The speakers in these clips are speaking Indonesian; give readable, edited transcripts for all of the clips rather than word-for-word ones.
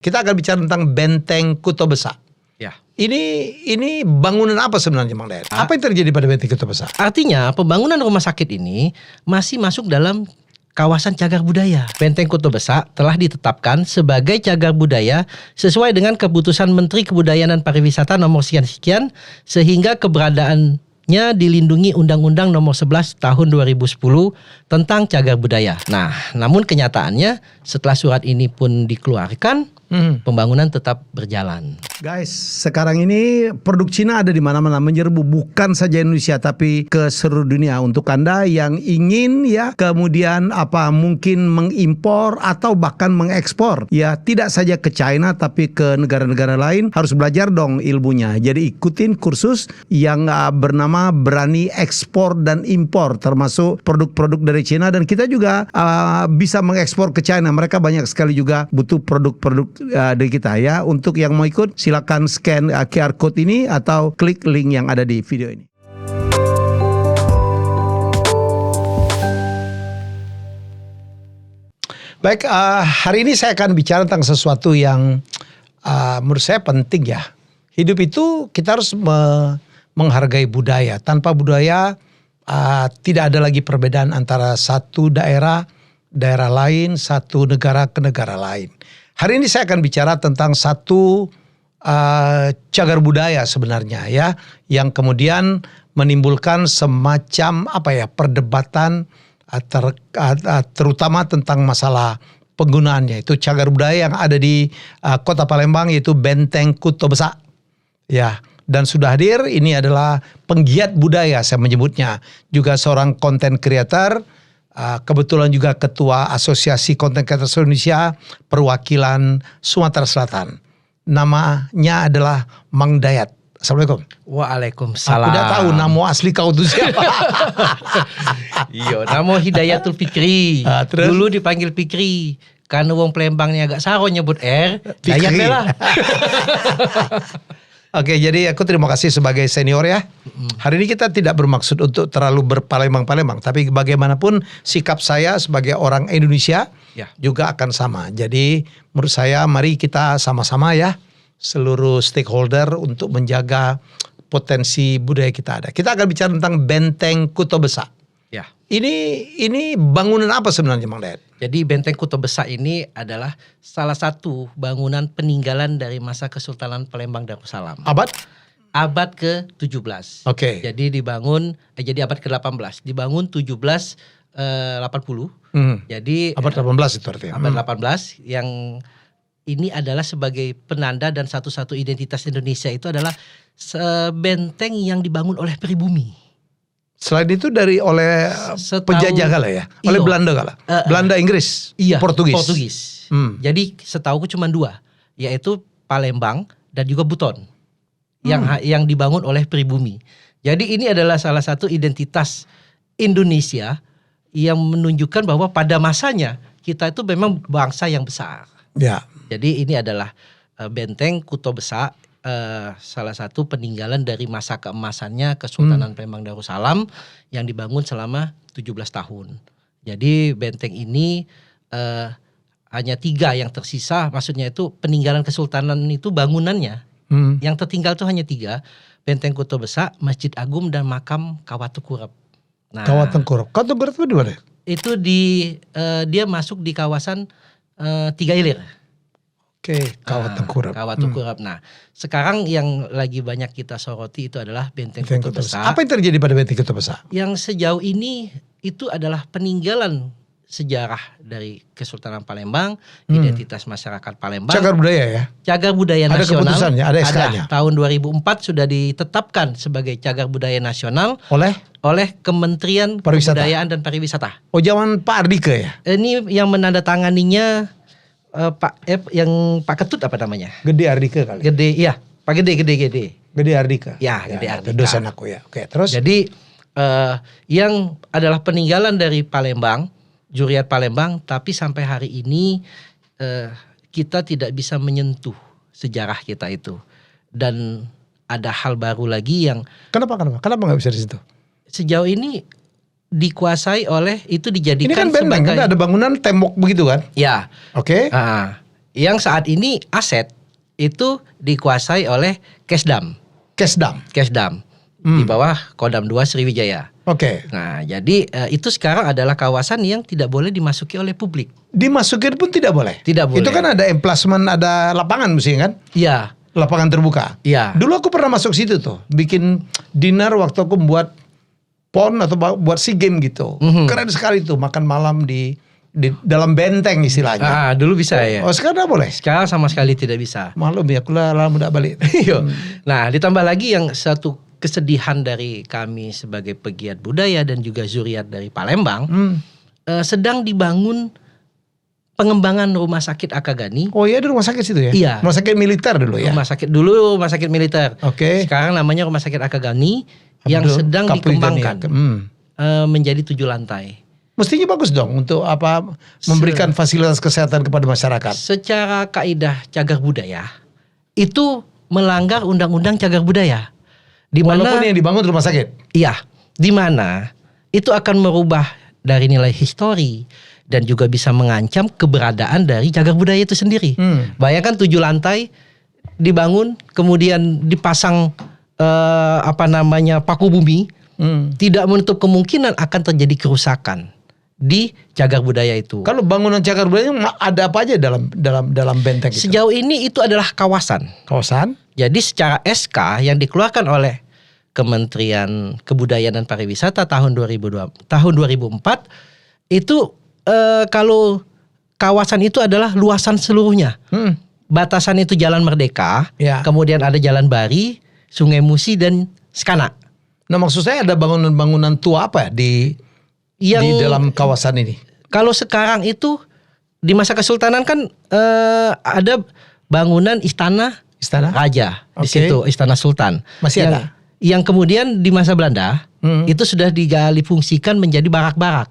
Kita akan bicara tentang Benteng Kuto Besa. Ya. Ini bangunan apa sebenarnya, Bang Dayat? Apa yang terjadi pada Benteng Kuto Besa? Artinya pembangunan rumah sakit ini masih masuk dalam kawasan cagar budaya. Benteng Kuto Besa telah ditetapkan sebagai cagar budaya sesuai dengan keputusan Menteri Kebudayaan dan Pariwisata nomor sekian-sekian, sehingga keberadaannya dilindungi Undang-Undang nomor 11 tahun 2010 tentang cagar budaya. Nah, namun kenyataannya setelah surat ini pun dikeluarkan, pembangunan tetap berjalan. Guys, sekarang ini produk Cina ada di mana-mana menyerbu, bukan saja Indonesia tapi ke seluruh dunia. Untuk Anda yang ingin ya kemudian mungkin mengimpor atau bahkan mengekspor, ya tidak saja ke China tapi ke negara-negara lain, harus belajar dong ilmunya. Jadi ikutin kursus yang bernama Berani Ekspor dan Impor, termasuk produk-produk dari Cina, dan kita juga bisa mengekspor ke China. Mereka banyak sekali juga butuh produk-produk dari kita ya. Untuk yang mau ikut silakan scan QR code ini atau klik link yang ada di video ini. Baik, hari ini saya akan bicara tentang sesuatu yang menurut saya penting ya. Hidup itu kita harus menghargai budaya. Tanpa budaya tidak ada lagi perbedaan antara satu daerah lain, satu negara ke negara lain. Hari ini saya akan bicara tentang satu cagar budaya sebenarnya ya, yang kemudian menimbulkan semacam perdebatan terutama tentang masalah penggunaannya. Itu cagar budaya yang ada di Kota Palembang, yaitu Benteng Kuto Besa. Ya, dan sudah hadir ini adalah penggiat budaya saya menyebutnya, juga seorang content creator. Kebetulan juga Ketua Asosiasi Content Creators Indonesia perwakilan Sumatera Selatan. Namanya adalah Mang Dayat. Assalamualaikum. Waalaikumsalam. Aku udah tahu nama asli kau itu siapa. Iya, nama Hidayatul Fikri. Terus? Dulu dipanggil Fikri. Karena wong Palembangnya agak saro nyebut Dayat lah. Oke, jadi aku terima kasih sebagai senior ya. Hari ini kita tidak bermaksud untuk terlalu berpalembang-palembang, tapi bagaimanapun sikap saya sebagai orang Indonesia juga akan sama. Jadi menurut saya mari kita sama-sama ya, seluruh stakeholder untuk menjaga potensi budaya kita ada. Kita akan bicara tentang Benteng Kuto Besa. Ya. Ini bangunan apa sebenarnya, Mang Dayat? Jadi Benteng Kuto Besa ini adalah salah satu bangunan peninggalan dari masa Kesultanan Palembang Darussalam. Abad ke-17. Oke. Jadi dibangun jadi abad ke-18. Dibangun 1780. Jadi abad 18 itu artinya. Abad 18 yang ini adalah sebagai penanda dan satu-satu identitas Indonesia itu adalah benteng yang dibangun oleh pribumi. Selain itu oleh penjajah kala ya? Oleh Belanda kala? Belanda, Inggris? Iya, Portugis? Jadi setauku cuma dua, yaitu Palembang dan juga Buton. Yang dibangun oleh pribumi. Jadi ini adalah salah satu identitas Indonesia yang menunjukkan bahwa pada masanya kita itu memang bangsa yang besar. Ya. Jadi ini adalah Benteng Kuto Besa, salah satu peninggalan dari masa keemasannya Kesultanan Palembang Darussalam yang dibangun selama 17 tahun. Jadi benteng ini hanya 3 yang tersisa, maksudnya itu peninggalan Kesultanan itu bangunannya. Yang tertinggal itu hanya 3, Benteng Kuto Besa, Masjid Agung, dan makam Kawatukurep. Nah, Kawatukurep itu di mana? Itu dia masuk di kawasan Tiga Ilir. Oke, Kawatukurep. Kawatukurep. Nah, sekarang yang lagi banyak kita soroti itu adalah Benteng Kuto Besa. Apa yang terjadi pada Benteng Kuto Besa? Yang sejauh ini itu adalah peninggalan sejarah dari Kesultanan Palembang, identitas masyarakat Palembang. Cagar budaya ya? Cagar budaya ada nasional. Ada keputusannya, ada SK-nya. Tahun 2004 sudah ditetapkan sebagai cagar budaya nasional oleh Kementerian Kebudayaan dan Pariwisata. Oh, zaman Pak Ardike ya? Ini yang menandatanganinya Pak Ketut apa namanya? Gede Ardike kali. Pak Gede. Gede Ardike. Ya, Gede Ardike. Dosen aku ya. Oke, terus? Jadi yang adalah peninggalan dari Palembang, Juriat Palembang, tapi sampai hari ini kita tidak bisa menyentuh sejarah kita itu. Dan ada hal baru lagi yang Kenapa nggak bisa di situ? Sejauh ini dikuasai oleh, itu dijadikan ini kan benteng, kan ada bangunan tembok begitu kan? Ya. Oke. yang saat ini aset itu dikuasai oleh Kesdam. Kesdam. Di bawah Kodam 2 Sriwijaya. Oke. Nah, jadi itu sekarang adalah kawasan yang tidak boleh dimasuki oleh publik. Dimasukin pun tidak boleh. Tidak boleh. Itu kan ada emplacement, ada lapangan mesti kan? Iya. Lapangan terbuka. Iya. Dulu aku pernah masuk situ tuh, bikin dinner waktu aku membuat PON atau buat SEA Games gitu. Keren sekali tuh makan malam di dalam benteng istilahnya. Dulu bisa ya. Oh sekarang tidak boleh. Sekarang sama sekali tidak bisa. Malum ya, aku lama udah balik. Iya. Nah, ditambah lagi yang satu kesedihan dari kami sebagai pegiat budaya dan juga zuriat dari Palembang, sedang dibangun pengembangan rumah sakit Akagani. Oh iya, di rumah sakit situ ya? Iya. Rumah sakit militer dulu ya? Rumah sakit militer. Oke. Sekarang namanya rumah sakit Akagani yang Abdul sedang Kapli dikembangkan Gani. menjadi 7 lantai. Mestinya bagus dong untuk memberikan fasilitas kesehatan kepada masyarakat. Secara kaidah cagar budaya itu melanggar undang-undang cagar budaya. Di mana Walaupun yang dibangun rumah sakit. iya, di mana itu akan merubah dari nilai histori dan juga bisa mengancam keberadaan dari cagar budaya itu sendiri. Bayangkan 7 lantai dibangun kemudian dipasang paku bumi, tidak menutup kemungkinan akan terjadi kerusakan di cagar budaya itu. Kalau bangunan cagar budaya ada apa aja dalam benteng itu? Sejauh ini itu adalah kawasan. Kawasan? Jadi secara SK yang dikeluarkan oleh Kementerian Kebudayaan dan Pariwisata tahun 2004 itu kalau kawasan itu adalah luasan seluruhnya. Batasan itu Jalan Merdeka, Ya. kemudian ada Jalan Bari, Sungai Musi dan Skana. Nah maksud saya ada bangunan-bangunan tua apa di dalam kawasan ini? Kalau sekarang itu di masa Kesultanan kan ada bangunan Istana Raja di Oke. situ, Istana Sultan. Masih ada? Yang kemudian di masa Belanda itu sudah digali fungsikan menjadi barak-barak.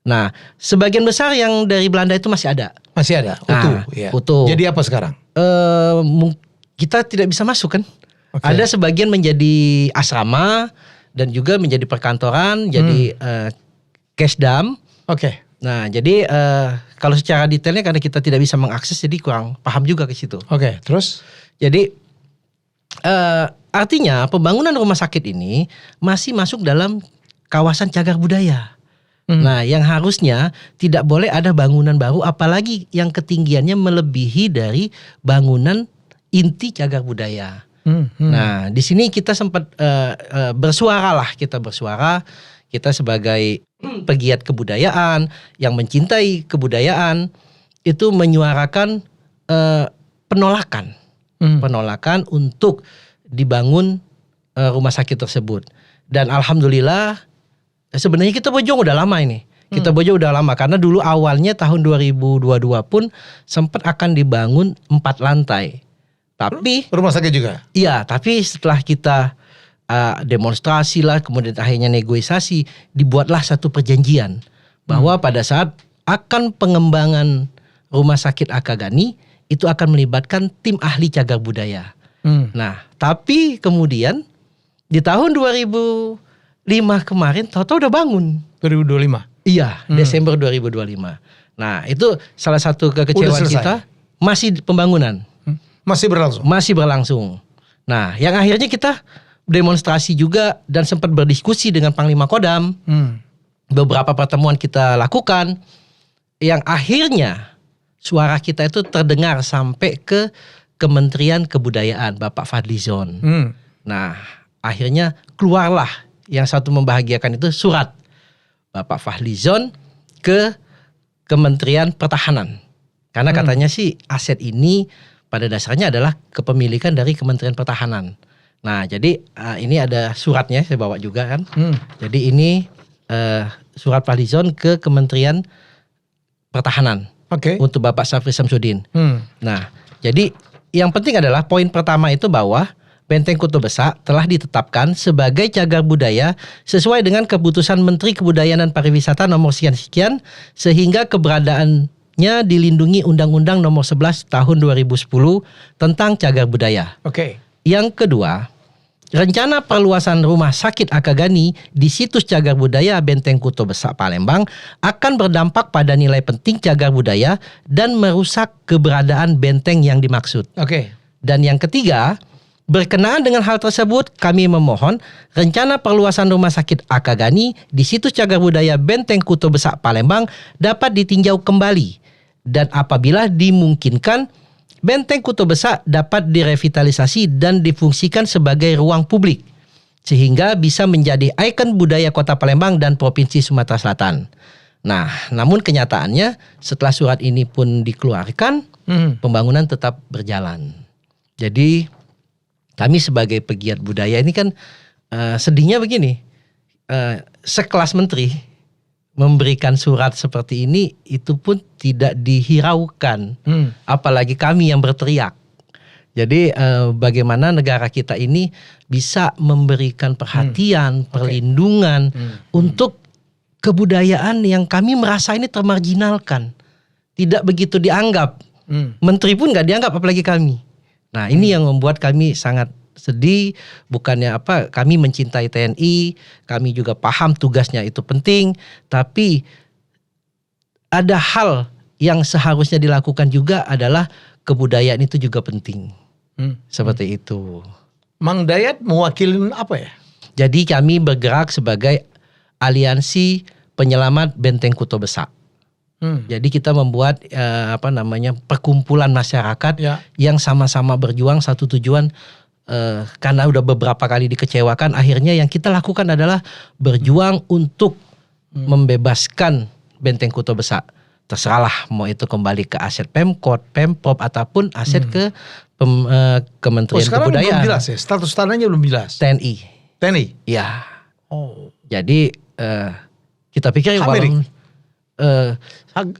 Nah, sebagian besar yang dari Belanda itu masih ada. Masih ada, utuh. Ya. Utuh. Jadi apa sekarang? Kita tidak bisa masuk kan? Oke. Ada sebagian menjadi asrama dan juga menjadi perkantoran, jadi Kesdam. Oke. Nah, jadi kalau secara detailnya karena kita tidak bisa mengakses, jadi kurang paham juga ke situ. Oke, terus? Jadi artinya pembangunan rumah sakit ini masih masuk dalam kawasan cagar budaya. Nah, yang harusnya tidak boleh ada bangunan baru, apalagi yang ketinggiannya melebihi dari bangunan inti cagar budaya. Nah, di sini kita sempat bersuara, kita sebagai pegiat kebudayaan yang mencintai kebudayaan itu menyuarakan penolakan untuk dibangun rumah sakit tersebut. Dan alhamdulillah sebenarnya kita bojong udah lama ini. Karena dulu awalnya tahun 2022 pun sempat akan dibangun 4 lantai. Tapi Rumah sakit juga? iya, tapi setelah kita demonstrasi lah, kemudian akhirnya negosiasi, dibuatlah satu perjanjian bahwa pada saat akan pengembangan rumah sakit Akagani itu akan melibatkan tim ahli cagar budaya. Nah, tapi kemudian di tahun 2005 kemarin tahu-tahu udah bangun. 2025? Iya, Desember 2025. Nah, itu salah satu kekecewaan Udah selesai? kita, masih pembangunan. Masih berlangsung? Masih berlangsung. Nah, yang akhirnya kita demonstrasi juga dan sempat berdiskusi dengan Panglima Kodam. Beberapa pertemuan kita lakukan, yang akhirnya suara kita itu terdengar sampai ke Kementerian Kebudayaan, Bapak Fadlizon. Nah, akhirnya keluarlah yang satu membahagiakan itu surat Bapak Fadlizon ke Kementerian Pertahanan. Karena katanya sih aset ini pada dasarnya adalah kepemilikan dari Kementerian Pertahanan. Nah, jadi ini ada suratnya, saya bawa juga kan. Jadi ini surat Fadlizon ke Kementerian Pertahanan. Oke. Untuk Bapak Syafri Samsudin. Nah, jadi yang penting adalah poin pertama itu bahwa Benteng Kuto Besak telah ditetapkan sebagai cagar budaya sesuai dengan keputusan Menteri Kebudayaan dan Pariwisata nomor sekian-sekian, sehingga keberadaannya dilindungi Undang-Undang nomor 11 tahun 2010 tentang cagar budaya. Oke. Yang kedua, rencana perluasan Rumah Sakit Akagani di situs cagar budaya Benteng Kuto Besak Palembang akan berdampak pada nilai penting cagar budaya dan merusak keberadaan benteng yang dimaksud. Oke. Dan yang ketiga, berkenaan dengan hal tersebut, kami memohon rencana perluasan Rumah Sakit Akagani di situs cagar budaya Benteng Kuto Besak Palembang dapat ditinjau kembali. Dan apabila dimungkinkan, Benteng Kuto Besak dapat direvitalisasi dan difungsikan sebagai ruang publik, sehingga bisa menjadi ikon budaya Kota Palembang dan Provinsi Sumatera Selatan. Nah, namun kenyataannya setelah surat ini pun dikeluarkan, pembangunan tetap berjalan. Jadi kami sebagai pegiat budaya ini kan sedihnya begini, sekelas menteri memberikan surat seperti ini itu pun tidak dihiraukan, apalagi kami yang berteriak. Jadi bagaimana negara kita ini bisa memberikan perhatian, perlindungan untuk kebudayaan yang kami merasa ini termarginalkan, tidak begitu dianggap. Menteri pun nggak dianggap, apalagi kami. Nah, ini yang membuat kami sangat sedih. Bukannya apa, kami mencintai TNI, kami juga paham tugasnya itu penting, tapi ada hal yang seharusnya dilakukan juga adalah kebudayaan itu juga penting. Seperti itu. Mang Dayat mewakili apa ya? Jadi kami bergerak sebagai aliansi penyelamat Benteng Kuto Besak. Jadi kita membuat perkumpulan masyarakat yang sama-sama berjuang satu tujuan. Karena udah beberapa kali dikecewakan, akhirnya yang kita lakukan adalah berjuang untuk membebaskan Benteng Kuto Besak. Terserahlah mau itu kembali ke aset Pemkot, Pemprov ataupun aset ke Kementerian sekarang Kebudayaan. belum jelas ya, status tanahnya belum jelas. TNI. Ya. Oh. Jadi kita pikir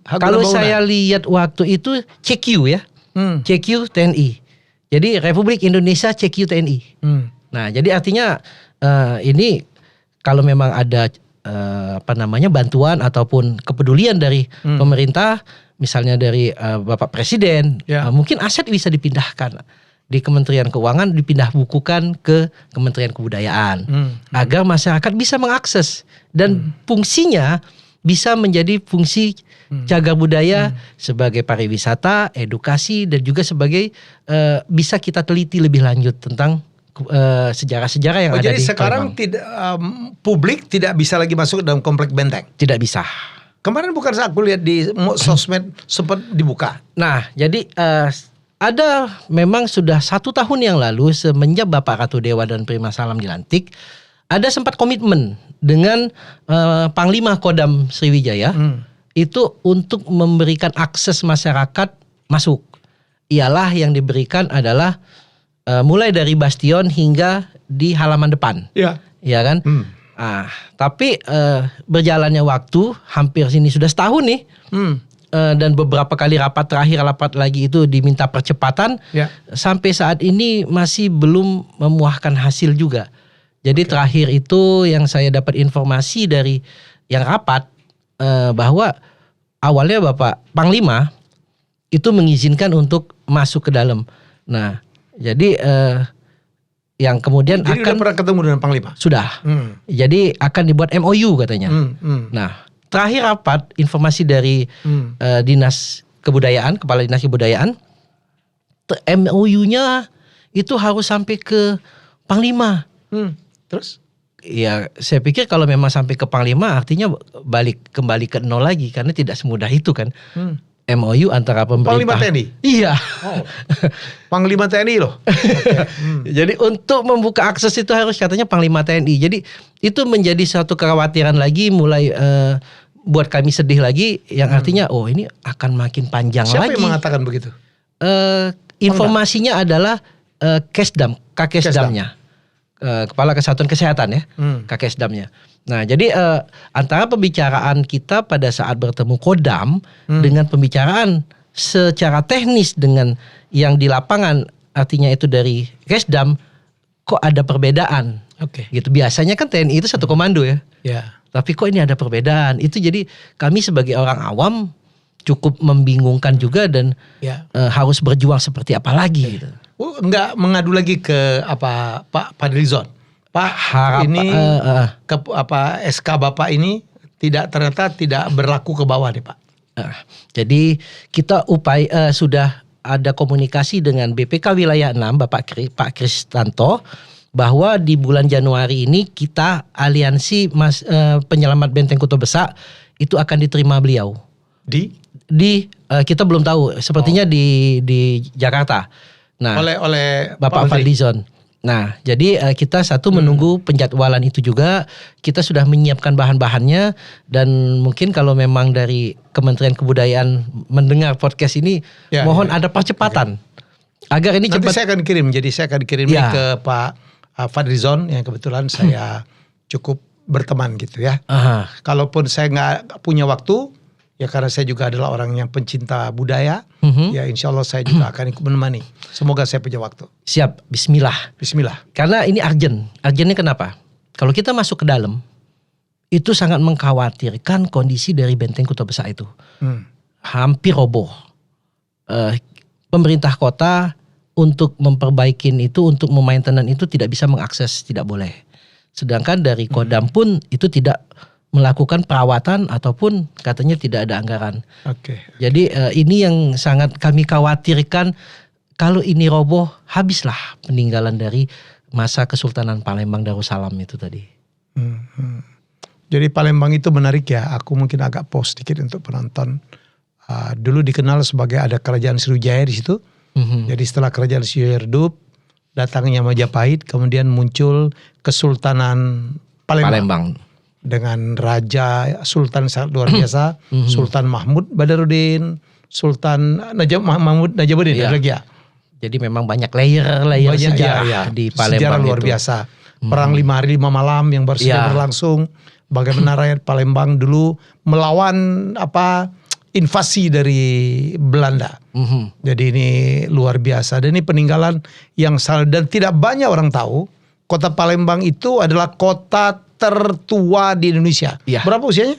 kalau saya lihat waktu itu CQ ya, CQ TNI. Jadi Republik Indonesia CQ TNI. Nah, jadi artinya ini kalau memang ada bantuan ataupun kepedulian dari pemerintah, misalnya dari Bapak Presiden, mungkin aset bisa dipindahkan di Kementerian Keuangan, dipindah bukukan ke Kementerian Kebudayaan, agar masyarakat bisa mengakses dan fungsinya bisa menjadi fungsi cagar budaya sebagai pariwisata, edukasi, dan juga sebagai bisa kita teliti lebih lanjut tentang sejarah-sejarah yang ada jadi di sekarang publik tidak bisa lagi masuk dalam komplek benteng. Tidak bisa. Kemarin bukan aku lihat di sosmed sempat dibuka. Nah, jadi ada memang sudah 1 tahun yang lalu semenjak Bapak Ratu Dewa dan Prima Salam dilantik, ada sempat komitmen dengan Panglima Kodam Sriwijaya itu untuk memberikan akses masyarakat masuk. Ialah yang diberikan adalah mulai dari bastion hingga di halaman depan. Iya kan? Tapi berjalannya waktu, hampir sini sudah setahun nih. Dan beberapa kali rapat lagi itu diminta percepatan. Sampai saat ini masih belum memuahkan hasil juga. Jadi terakhir itu yang saya dapat informasi dari yang rapat, bahwa awalnya Bapak Panglima itu mengizinkan untuk masuk ke dalam. Nah, jadi yang kemudian jadi akan udah pernah ketemu dengan Panglima? Sudah. Jadi akan dibuat MOU katanya. Nah, terakhir rapat informasi dari Dinas Kebudayaan, Kepala Dinas Kebudayaan, MOU-nya itu harus sampai ke Panglima. Terus? Ya, saya pikir kalau memang sampai ke Panglima artinya kembali ke nol lagi, karena tidak semudah itu kan. MOU antara pemerintah. Panglima TNI? Iya. Panglima TNI loh. Jadi untuk membuka akses itu harus katanya Panglima TNI. Jadi itu menjadi satu kekhawatiran lagi, mulai buat kami sedih lagi, yang artinya ini akan makin panjang Siapa lagi. Siapa yang mengatakan begitu? Informasinya adalah Kakesdamnya. Kepala Kesatuan Kesehatan ya, Kakesdamnya. Nah, jadi antara pembicaraan kita pada saat bertemu Kodam dengan pembicaraan secara teknis dengan yang di lapangan, artinya itu dari Kesdam, kok ada perbedaan. Gitu. Biasanya kan TNI itu satu komando ya. Tapi kok ini ada perbedaan. Itu jadi kami sebagai orang awam cukup membingungkan juga dan harus berjuang seperti apa lagi gitu. nggak mengadu lagi ke Pak Fadlizon. Pak ini SK Bapak ini ternyata tidak berlaku ke bawah nih Pak. Jadi kita sudah ada komunikasi dengan BPK Wilayah 6 Pak Kristanto bahwa di bulan Januari ini kita aliansi penyelamat Benteng Kota Besak itu akan diterima beliau. Kita belum tahu, sepertinya di Jakarta. Nah, oleh Bapak Fadlizon. Nah, jadi kita menunggu penjadwalan itu juga. Kita sudah menyiapkan bahan-bahannya dan mungkin kalau memang dari Kementerian Kebudayaan mendengar podcast ini, mohon ada percepatan agar ini cepat. Nanti saya akan kirim. Jadi saya akan kirim ke Pak Fadlizon yang kebetulan saya cukup berteman gitu ya. Kalaupun saya nggak punya waktu, ya karena saya juga adalah orang yang pencinta budaya, ya insya Allah saya juga akan ikut menemani. Semoga saya punya waktu. Siap, bismillah. Bismillah. Karena ini urgent. Urgentnya kenapa? Kalau kita masuk ke dalam, itu sangat mengkhawatirkan kondisi dari Benteng Kota Besak itu. Hampir roboh. Pemerintah kota untuk memperbaikin itu, untuk memaintenan itu tidak bisa mengakses, tidak boleh. Sedangkan dari Kodam pun itu tidak melakukan perawatan ataupun katanya tidak ada anggaran. Jadi ini yang sangat kami khawatirkan, kalau ini roboh habislah peninggalan dari masa Kesultanan Palembang Darussalam itu tadi. Jadi Palembang itu menarik ya. Aku mungkin agak pause sedikit untuk penonton. Dulu dikenal sebagai ada kerajaan Sriwijaya di situ. Jadi setelah kerajaan Sriwijaya redup, datangnya Majapahit, kemudian muncul Kesultanan Palembang. Dengan Raja Sultan sangat luar biasa, Sultan Mahmud Badarudin, Sultan Mahmud Najamuddin lagi ya. Jadi memang banyak layer sejarah di Palembang. Sejarah luar biasa. Perang 5 hari 5 malam yang baru saja berlangsung. Bagaimana rakyat Palembang dulu melawan invasi dari Belanda. Jadi ini luar biasa. Dan ini peninggalan yang dan tidak banyak orang tahu. Kota Palembang itu adalah kota tertua di Indonesia. Berapa usianya?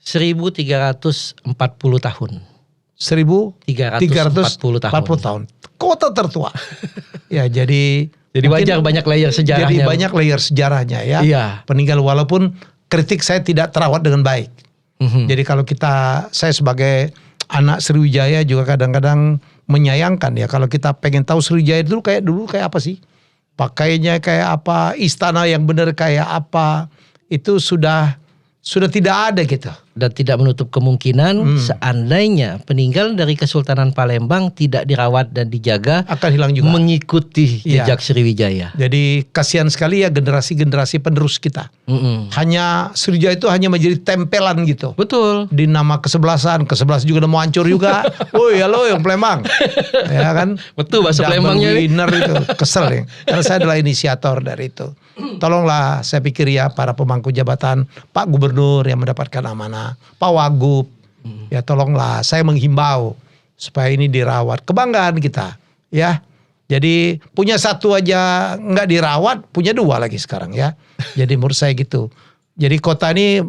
1340 tahun. 1340 tahun. Kota tertua. Ya, jadi wajar banyak layer sejarahnya. Jadi banyak layer sejarahnya ya. Peninggalan walaupun kritik saya tidak terawat dengan baik. Jadi kalau saya sebagai anak Sriwijaya juga kadang-kadang menyayangkan ya, kalau kita pengen tahu Sriwijaya dulu kayak apa sih? Pakainya kayak apa, istana yang benar kayak apa, itu sudah tidak ada gitu. Dan tidak menutup kemungkinan seandainya peninggalan dari Kesultanan Palembang tidak dirawat dan dijaga, akan hilang juga. Mengikuti jejak Sriwijaya. Jadi kasihan sekali ya generasi-generasi penerus kita. Hanya Sriwijaya itu hanya menjadi tempelan gitu. Betul. Di nama kesebelasan juga udah mau hancur juga. Woi halo yang Palembang. Ya kan. Betul bahasa Palembangnya. Winner itu kesel ya. Karena saya adalah inisiator dari itu. Tolonglah saya pikir ya para pemangku jabatan, Pak Gubernur yang mendapatkan amanah, Pak Wagub, ya tolonglah saya menghimbau supaya ini dirawat. Kebanggaan kita ya. Jadi punya satu aja nggak dirawat, punya 2 lagi sekarang ya. Jadi menurut saya gitu. Jadi kota ini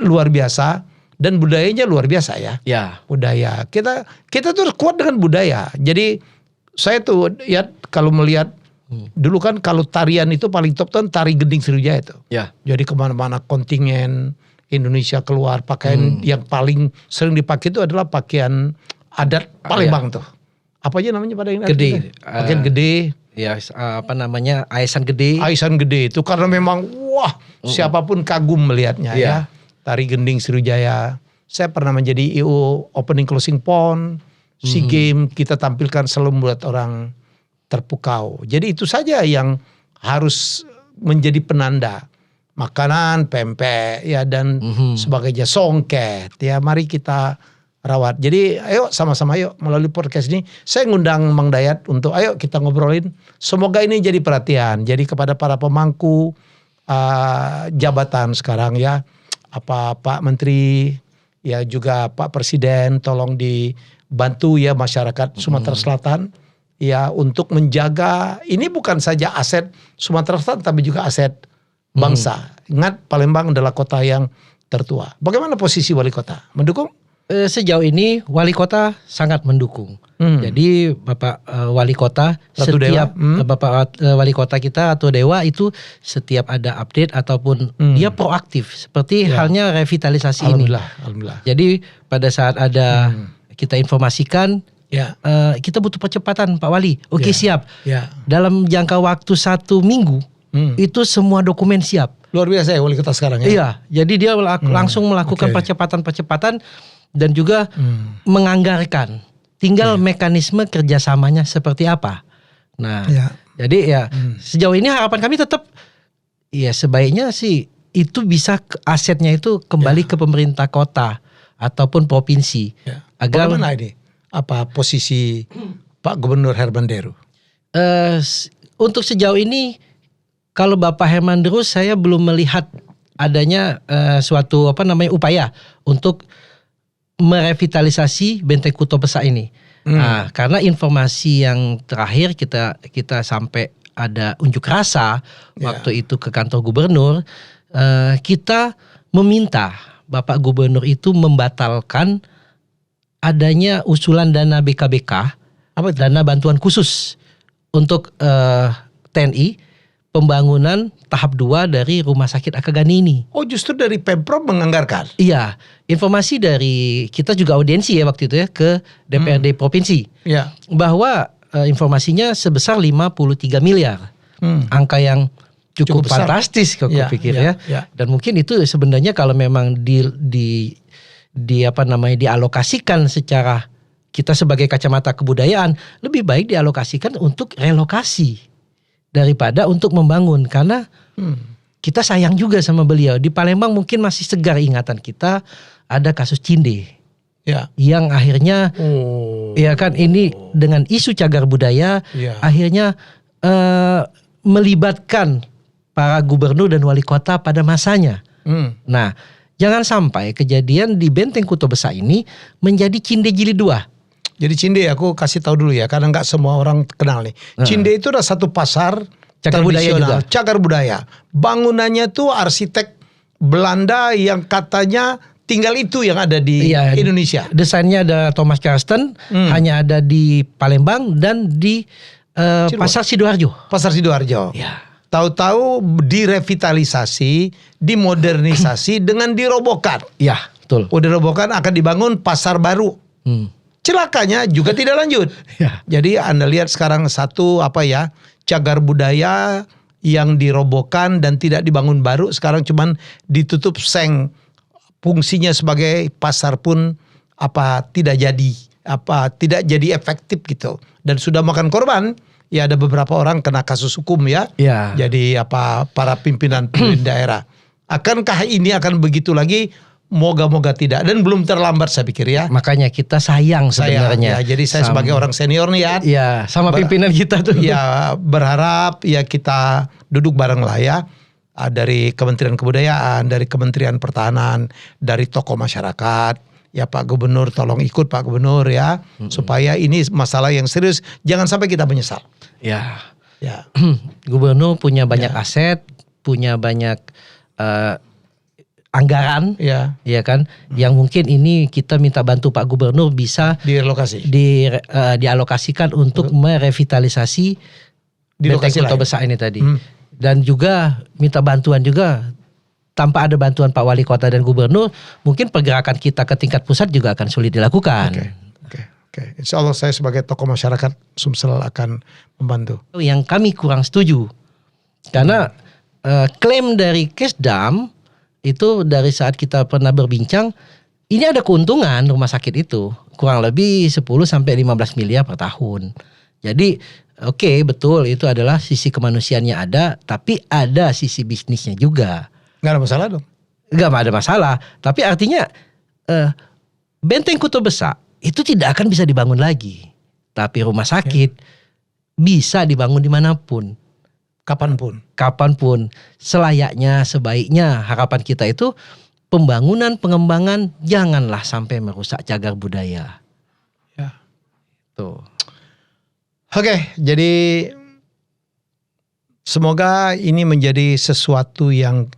luar biasa dan budayanya luar biasa ya. Budaya kita tuh kuat dengan budaya. Jadi saya tuh ya kalau melihat dulu kan kalau tarian itu paling top kan tari gending Sriwijaya itu. Jadi kemana-mana kontingen Indonesia keluar, pakaian yang paling sering dipakai itu adalah pakaian adat Palembang tuh. Apa aja namanya pada yang gede? Pakaian gede. Ya aisan gede. Aisan gede itu karena memang siapapun kagum melihatnya ya. Tari gending Sriwijaya. Saya pernah menjadi IO opening closing pon, SEA Games kita tampilkan selalu membuat orang terpukau. Jadi itu saja yang harus menjadi penanda. Makanan, pempek ya dan sebagainya, songket ya, mari kita rawat. Jadi ayo sama-sama yuk melalui podcast ini saya ngundang Mang Dayat untuk ayo kita ngobrolin. Semoga ini jadi perhatian. Jadi kepada para pemangku jabatan sekarang ya, Pak Menteri ya juga Pak Presiden, tolong dibantu ya masyarakat Sumatera Selatan. Ya untuk menjaga ini bukan saja aset Sumatera Selatan tapi juga aset bangsa. Ingat Palembang adalah kota yang tertua. Bagaimana posisi wali kota? Mendukung? Sejauh ini wali kota sangat mendukung. Jadi Bapak wali kota Ratu setiap Dewa. Bapak wali kota kita atau Dewa itu setiap ada update ataupun dia proaktif seperti halnya revitalisasi ini. Alhamdulillah. Jadi pada saat ada kita informasikan Ya. kita butuh percepatan Pak Wali. Oke, siap. Ya. Dalam jangka waktu 1 minggu itu semua dokumen siap. Luar biasa ya wali kota sekarang ya. Iya, jadi dia langsung melakukan percepatan-percepatan dan juga menganggarkan. Tinggal mekanisme kerjasamanya seperti apa. Nah, jadi ya sejauh ini harapan kami tetap ya sebaiknya sih itu bisa asetnya itu kembali ke pemerintah kota ataupun provinsi. Agar bagaimana ini? Apa posisi Pak Gubernur Herman Deru? Untuk sejauh ini kalau Bapak Herman Deru saya belum melihat adanya suatu upaya untuk merevitalisasi Benteng Kuto Besak ini. Nah, karena informasi yang terakhir kita sampai ada unjuk rasa waktu itu ke kantor gubernur, kita meminta Bapak Gubernur itu membatalkan adanya usulan dana BKBK, dana bantuan khusus untuk TNI pembangunan tahap 2 dari Rumah Sakit Akagani ini. Oh, justru dari Pemprov menganggarkan? Iya, informasi dari kita juga audiensi ya waktu itu ya ke DPRD provinsi. Ya. Bahwa informasinya sebesar 53 miliar. Angka yang cukup fantastis kalau aku pikir ya. Dan mungkin itu sebenarnya kalau memang dialokasikan secara kita sebagai kacamata kebudayaan, lebih baik dialokasikan untuk relokasi daripada untuk membangun, karena kita sayang juga sama beliau. Di Palembang mungkin masih segar ingatan kita ada kasus Cinde yang akhirnya ya kan ini dengan isu cagar budaya akhirnya melibatkan para gubernur dan wali kota pada masanya. Nah, jangan sampai kejadian di Benteng Kuto Besak ini menjadi Cinde jilid 2. Jadi Cinde aku kasih tahu dulu ya, karena nggak semua orang kenal nih. Cinde itu adalah satu pasar cagar budaya juga. Cagar budaya. Bangunannya tuh arsitek Belanda yang katanya tinggal itu yang ada di Indonesia. Desainnya ada Thomas Karsten, hanya ada di Palembang dan di Pasar Sidoarjo. Pasar Sidoarjo. Ya. Tahu-tahu direvitalisasi, dimodernisasi dengan dirobohkan. Ya, betul. Dirobohkan akan dibangun pasar baru. Celakanya juga tidak lanjut. Jadi Anda lihat sekarang cagar budaya yang dirobohkan dan tidak dibangun baru, sekarang cuman ditutup seng. Fungsinya sebagai pasar pun tidak jadi efektif gitu. Dan sudah makan korban. Ya ada beberapa orang kena kasus hukum ya. Jadi para pimpinan daerah. Akankah ini akan begitu lagi? Moga-moga tidak, dan belum terlambat saya pikir ya. Makanya kita sayang sebenarnya. Jadi saya sebagai orang senior nih ya. Iya, sama pimpinan kita tuh. Ya berharap ya kita duduk bareng lah ya. Dari Kementerian Kebudayaan, dari Kementerian Pertahanan, dari tokoh masyarakat. Ya Pak Gubernur tolong ikut Pak Gubernur ya. Supaya ini masalah yang serius, jangan sampai kita menyesal. Ya. Gubernur punya banyak aset, punya banyak anggaran, ya kan, yang mungkin ini kita minta bantu Pak Gubernur bisa dialokasikan untuk merevitalisasi Benteng Kuto Besak ini tadi, dan juga minta bantuan juga. Tanpa ada bantuan Pak Wali Kota dan Gubernur, mungkin pergerakan kita ke tingkat pusat juga akan sulit dilakukan. Oke. Insya Allah saya sebagai tokoh masyarakat Sumsel akan membantu. Yang kami kurang setuju, karena klaim dari Kesdam itu dari saat kita pernah berbincang, ini ada keuntungan rumah sakit itu kurang lebih 10-15 miliar per tahun. Jadi betul itu adalah sisi kemanusiaannya ada, tapi ada sisi bisnisnya juga. Nggak ada masalah dong? Nggak ada masalah, tapi artinya Benteng Kuto Besak itu tidak akan bisa dibangun lagi. Tapi rumah sakit bisa dibangun dimanapun. Kapanpun, selayaknya, sebaiknya harapan kita itu pengembangan janganlah sampai merusak cagar budaya. Ya. Tuh. Oke, jadi semoga ini menjadi sesuatu yang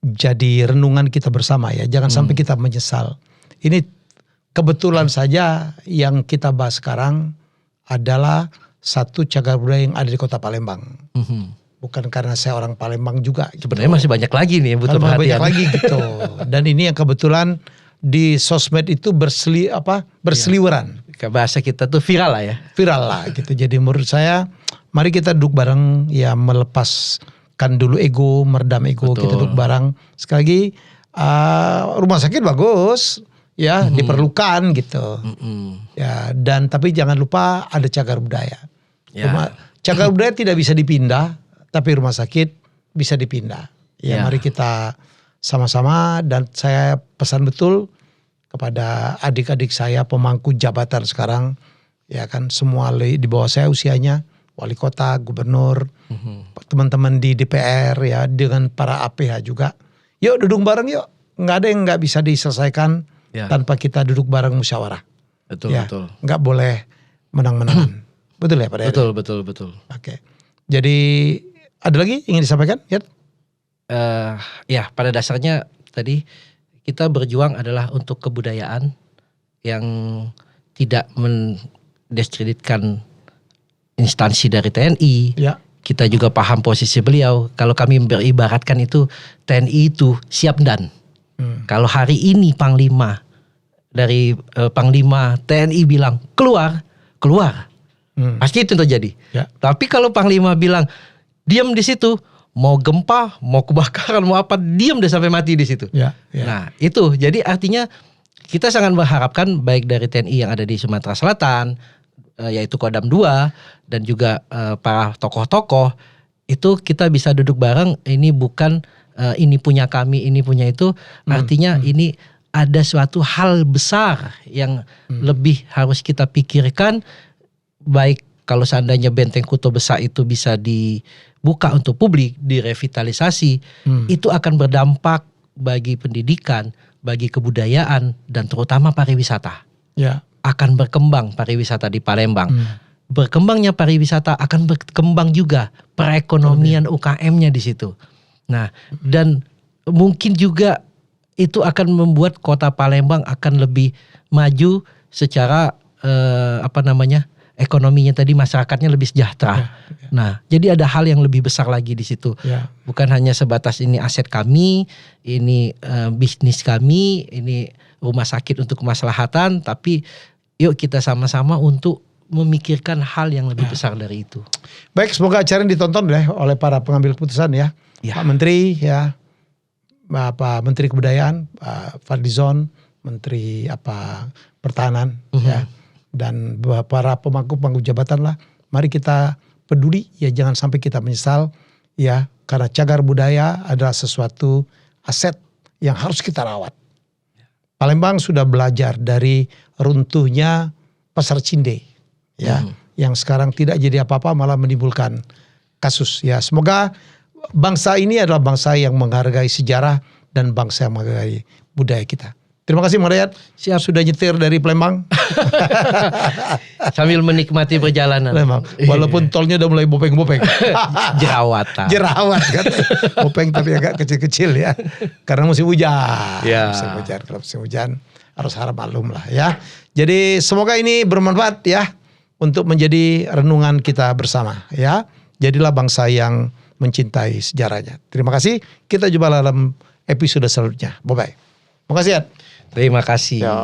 jadi renungan kita bersama ya. Jangan sampai kita menyesal. Ini kebetulan saja yang kita bahas sekarang adalah satu cagar budaya yang ada di Kota Palembang. Bukan karena saya orang Palembang juga. Gitu. Sebenarnya masih banyak lagi nih yang butuh Banyak perhatian. lagi gitu. Dan ini yang kebetulan di sosmed itu berseliweran. Bahasa kita tuh viral lah ya. Viral lah gitu. Jadi menurut saya mari kita duduk bareng ya, melepaskan dulu ego, meredam ego. Betul. Kita duduk bareng. Sekali lagi rumah sakit bagus ya, diperlukan gitu. Ya, dan tapi jangan lupa ada cagar budaya. Ya. Cagar budaya tidak bisa dipindah, tapi rumah sakit bisa dipindah. Ya, mari kita sama-sama, dan saya pesan betul kepada adik-adik saya pemangku jabatan sekarang, ya kan, semua di bawah saya usianya, wali kota, gubernur, teman-teman di DPR ya, dengan para APH juga. Yuk duduk bareng yuk, nggak ada yang nggak bisa diselesaikan tanpa kita duduk bareng musyawarah. Betul, ya, betul. Nggak boleh menang-menangan. Betul ya Pak Dede? Betul. Oke. Jadi ada lagi ingin disampaikan? Ya. Ya, pada dasarnya tadi kita berjuang adalah untuk kebudayaan yang tidak mendiskreditkan instansi dari TNI. Ya. Kita juga paham posisi beliau. Kalau kami beribaratkan itu, TNI itu siap dan. Kalau hari ini Panglima dari Panglima TNI bilang keluar. Pasti itu terjadi. Ya. Tapi kalau Panglima bilang diam di situ, mau gempa, mau kebakaran, mau apa, diam deh sampai mati di situ. Ya. Nah, itu jadi artinya kita sangat mengharapkan baik dari TNI yang ada di Sumatera Selatan, yaitu Kodam 2 dan juga para tokoh-tokoh itu kita bisa duduk bareng. Ini bukan ini punya kami, ini punya itu. Artinya ini ada suatu hal besar yang lebih harus kita pikirkan. Baik kalau seandainya Benteng Kuto Besa itu bisa dibuka untuk publik, direvitalisasi, itu akan berdampak bagi pendidikan, bagi kebudayaan, dan terutama pariwisata. Ya. Akan berkembang pariwisata di Palembang. Berkembangnya pariwisata akan berkembang juga perekonomian UKM-nya di situ. Nah, dan mungkin juga itu akan membuat kota Palembang akan lebih maju secara ekonominya tadi, masyarakatnya lebih sejahtera. Nah, jadi ada hal yang lebih besar lagi di situ. Bukan hanya sebatas ini aset kami, ini bisnis kami, ini rumah sakit untuk kemaslahatan, tapi yuk kita sama-sama untuk memikirkan hal yang lebih besar dari itu. Baik, semoga acara ini ditonton oleh para pengambil keputusan ya. Pak Menteri ya, Pak Menteri Kebudayaan, Pak Fadlizon, Menteri Pertahanan ya. Dan para pemangku jabatan lah, mari kita peduli ya, jangan sampai kita menyesal ya, karena cagar budaya adalah sesuatu aset yang harus kita rawat. Palembang sudah belajar dari runtuhnya Pasar Cinde ya, yang sekarang tidak jadi apa-apa malah menimbulkan kasus ya. Semoga bangsa ini adalah bangsa yang menghargai sejarah dan bangsa yang menghargai budaya kita. Terima kasih Mang Dayat. Siap. Sudah nyetir dari Palembang. Sambil menikmati perjalanan. Palembang. Walaupun tolnya udah mulai bopeng-bopeng. Jerawatan. Jerawat kan. Bopeng tapi agak kecil-kecil ya. Karena musim hujan. Ya. Musim hujan. Kalau musim hujan harus harap maklum lah ya. Jadi semoga ini bermanfaat ya, untuk menjadi renungan kita bersama ya. Jadilah bangsa yang mencintai sejarahnya. Terima kasih. Kita jumpa dalam episode selanjutnya. Bye-bye. Terima kasih ya. Terima kasih. Ya.